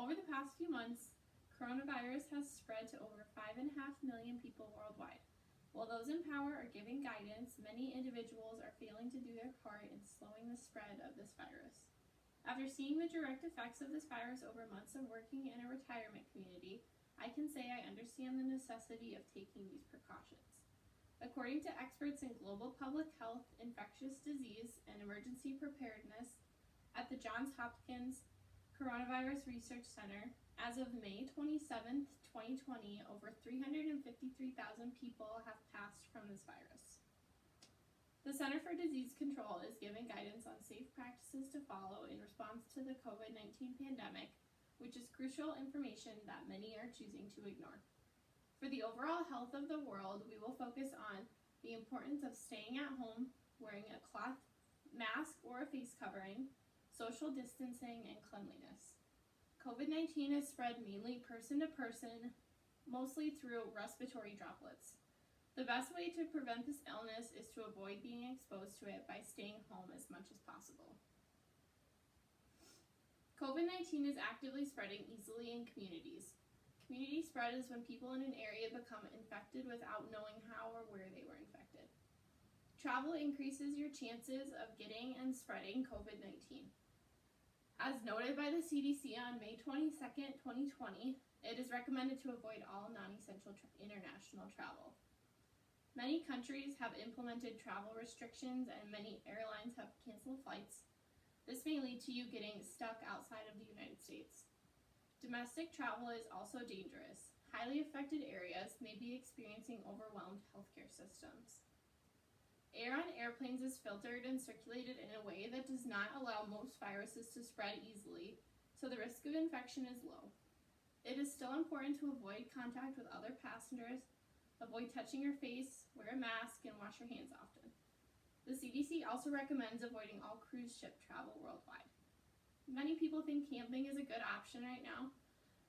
Over the past few months, coronavirus has spread to over 5.5 million people worldwide. While those in power are giving guidance, many individuals are failing to do their part in slowing the spread of this virus. After seeing the direct effects of this virus over months of working in a retirement community, I can say I understand the necessity of taking these precautions. According to experts in global public health, infectious disease, and emergency preparedness at the Johns Hopkins Coronavirus Research Center, as of May 27, 2020, over 353,000 people have passed from this virus. The Center for Disease Control is giving guidance on safe practices to follow in response to the COVID-19 pandemic, which is crucial information that many are choosing to ignore. For the overall health of the world, we will focus on the importance of staying at home, wearing a cloth mask or a face covering, social distancing, and cleanliness. COVID-19 is spread mainly person to person, mostly through respiratory droplets. The best way to prevent this illness is to avoid being exposed to it by staying home as much as possible. COVID-19 is actively spreading easily in communities. Community spread is when people in an area become infected without knowing how or where they were infected. Travel increases your chances of getting and spreading COVID-19. As noted by the CDC on May 22, 2020, it is recommended to avoid all non-essential international travel. Many countries have implemented travel restrictions and many airlines have canceled flights. This may lead to you getting stuck outside of the United States. Domestic travel is also dangerous. Highly affected areas may be experiencing overwhelmed healthcare systems. Air on airplanes is filtered and circulated in a way that does not allow most viruses to spread easily, so the risk of infection is low. It is still important to avoid contact with other passengers, avoid touching your face, wear a mask, and wash your hands often. The CDC also recommends avoiding all cruise ship travel worldwide. Many people think camping is a good option right now.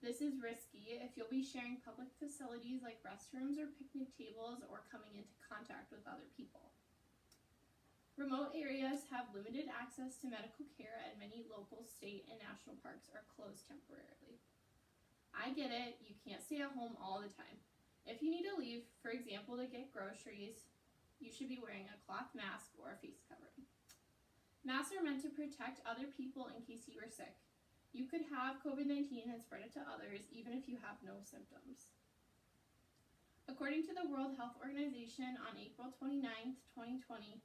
This is risky if you'll be sharing public facilities like restrooms or picnic tables or coming into contact with other people. Remote areas have limited access to medical care and many local, state, and national parks are closed temporarily. I get it, you can't stay at home all the time. If you need to leave, for example, to get groceries, you should be wearing a cloth mask or a face covering. Masks are meant to protect other people in case you are sick. You could have COVID-19 and spread it to others even if you have no symptoms. According to the World Health Organization on April 29, 2020,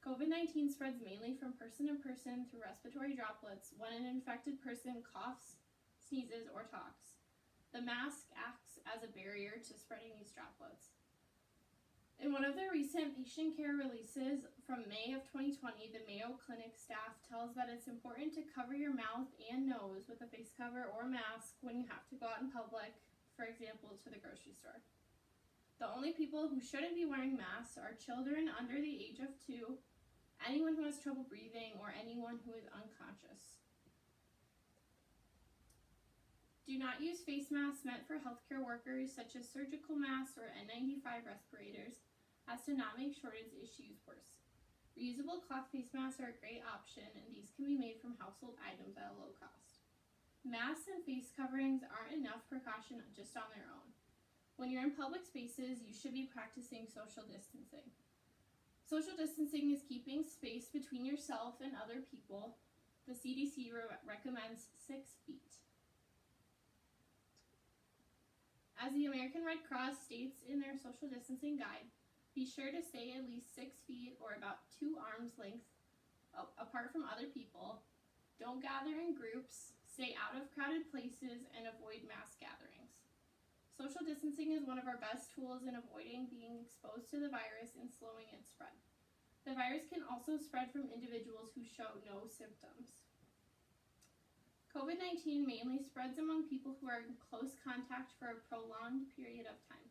COVID-19 spreads mainly from person to person through respiratory droplets when an infected person coughs, sneezes, or talks. The mask acts as a barrier to spreading these droplets. In one of their recent patient care releases from May of 2020, the Mayo Clinic staff tells that it's important to cover your mouth and nose with a face cover or mask when you have to go out in public, for example, to the grocery store. The only people who shouldn't be wearing masks are children under the age of 2, anyone who has trouble breathing, or anyone who is unconscious. Do not use face masks meant for healthcare workers, such as surgical masks or N95 respirators, as to not make shortage issues worse. Reusable cloth face masks are a great option, and these can be made from household items at a low cost. Masks and face coverings aren't enough precaution just on their own. When you're in public spaces, you should be practicing social distancing. Social distancing is keeping space between yourself and other people. The CDC recommends 6 feet. As the American Red Cross states in their social distancing guide, be sure to stay at least 6 feet or about 2 arms length apart from other people. Don't gather in groups, stay out of crowded places, and avoid mass gatherings. Social distancing is one of our best tools in avoiding being exposed to the virus and slowing its spread. The virus can also spread from individuals who show no symptoms. COVID-19 mainly spreads among people who are in close contact for a prolonged period of time.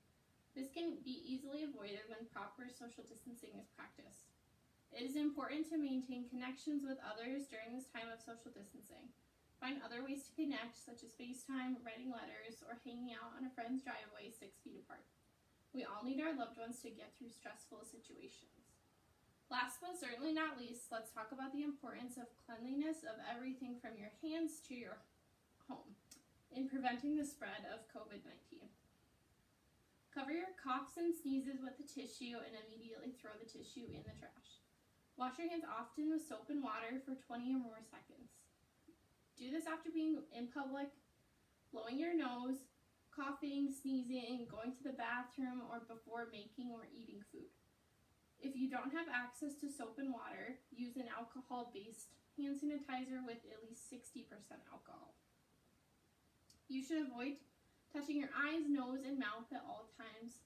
This can be easily avoided when proper social distancing is practiced. It is important to maintain connections with others during this time of social distancing. Find other ways to connect, such as FaceTime, writing letters, or hanging out on a friend's driveway 6 feet apart. We all need our loved ones to get through stressful situations. Last but certainly not least, let's talk about the importance of cleanliness of everything from your hands to your home. in preventing the spread of COVID-19. Cover your coughs and sneezes with a tissue and immediately throw the tissue in the trash. Wash your hands often with soap and water for 20 or more seconds. Do this after being in public, blowing your nose, coughing, sneezing, going to the bathroom, or before making or eating food. If you don't have access to soap and water, use an alcohol-based hand sanitizer with at least 60% alcohol. You should avoid touching your eyes, nose, and mouth at all times.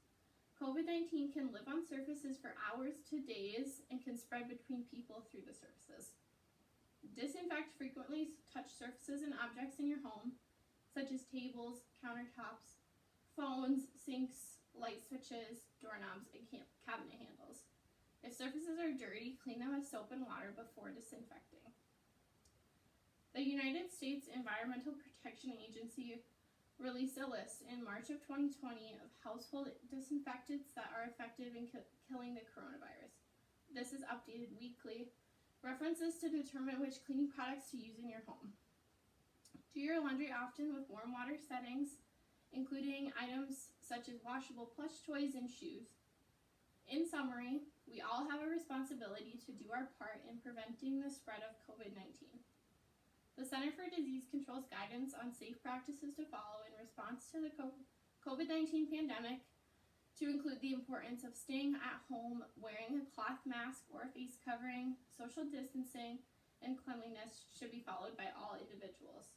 COVID-19 can live on surfaces for hours to days and can spread between people through the surfaces. Disinfect frequently touched surfaces and objects in your home, such as tables, countertops, phones, sinks, light switches, doorknobs, and cabinet handles. If surfaces are dirty, clean them with soap and water before disinfecting. The United States Environmental Protection Agency released a list in March of 2020 of household disinfectants that are effective in killing the coronavirus. This is updated weekly. References to determine which cleaning products to use in your home. Do your laundry often with warm water settings, including items such as washable plush toys and shoes. In summary, we all have a responsibility to do our part in preventing the spread of COVID-19. The Center for Disease Control's guidance on safe practices to follow in response to the COVID-19 pandemic to include the importance of staying at home, wearing a cloth mask or a face covering, social distancing, and cleanliness should be followed by all individuals.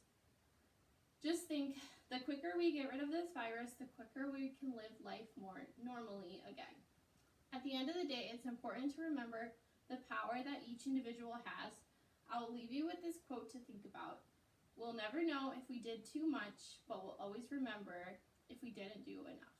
Just think, the quicker we get rid of this virus, the quicker we can live life more normally again. At the end of the day, it's important to remember the power that each individual has. I will leave you with this quote to think about. We'll never know if we did too much, but we'll always remember if we didn't do enough.